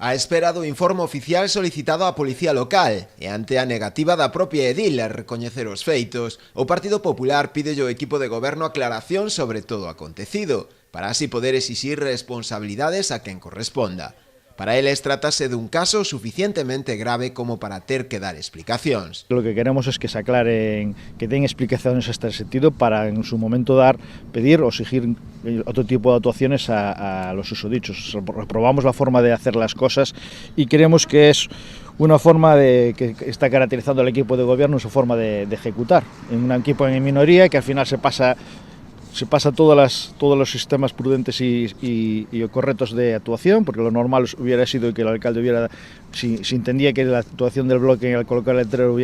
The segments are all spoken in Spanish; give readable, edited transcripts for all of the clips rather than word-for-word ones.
A espera do informe oficial solicitado á Policía Local e ante a negativa da propia edil a recoñecer os feitos, o Partido Popular pide ao equipo de goberno aclaración sobre todo o acontecido, para así poder exixir responsabilidades a quen corresponda. Para eles trátase dun caso suficientemente grave como para ter que dar explicacións. Lo que queremos es que se aclaren, que den explicaciones en este sentido para en su momento pedir o exigir otro tipo de actuaciones a los susodichos. Reprobamos la forma de hacer las cosas y creemos que es una forma que está caracterizando al equipo de gobierno, su forma de ejecutar. En un equipo en minoría que al final se pasa todos los sistemas prudentes y correctos de actuación, porque lo normal hubiera sido que el alcalde hubiera, si entendía que la actuación del bloque al colocar el letrero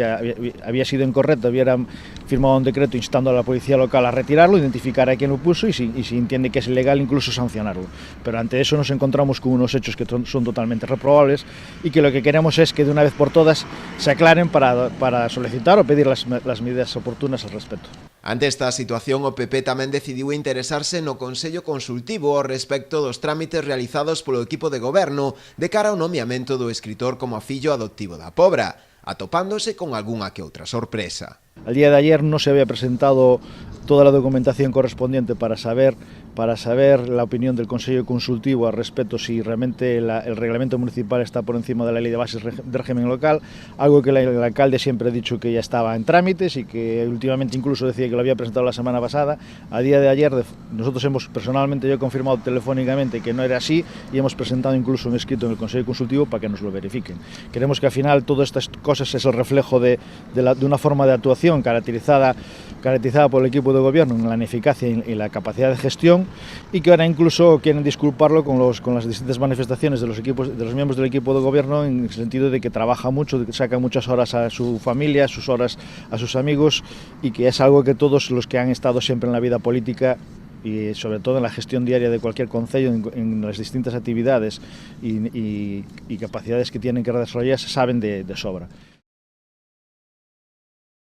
había sido incorrecta, hubiera firmado un decreto instando a la policía local a retirarlo, identificar a quien lo puso y si entiende que es ilegal incluso sancionarlo. Pero ante eso nos encontramos con unos hechos que son totalmente reprobables y que lo que queremos es que de una vez por todas se aclaren para solicitar o pedir las medidas oportunas al respecto. Ante esta situación, o PP tamén decidiu interesarse no Consello Consultivo ao respecto dos trámites realizados polo equipo de goberno de cara ao nomeamento do escritor como fillo adoptivo da Pobra, atopándose con algunha que outra sorpresa. Al día de ayer no se había presentado toda la documentación correspondiente para saber la opinión del Consejo Consultivo al respecto si realmente el reglamento municipal está por encima de la ley de bases de régimen local, algo que el alcalde siempre ha dicho que ya estaba en trámites y que últimamente incluso decía que lo había presentado la semana pasada. A día de ayer nosotros personalmente yo he confirmado telefónicamente que no era así y hemos presentado incluso un escrito en el Consejo Consultivo para que nos lo verifiquen. Queremos que al final todas estas cosas es el reflejo de una forma de actuación caracterizada por el equipo de gobierno en la ineficacia y la capacidad de gestión, y que ahora incluso quieren disculparlo con las distintas manifestaciones de los miembros del equipo de gobierno, en el sentido de que trabaja mucho, de que saca muchas horas a su familia, sus horas a sus amigos, y que es algo que todos los que han estado siempre en la vida política y sobre todo en la gestión diaria de cualquier concello, en las distintas actividades y capacidades que tienen que desarrollar, saben de sobra.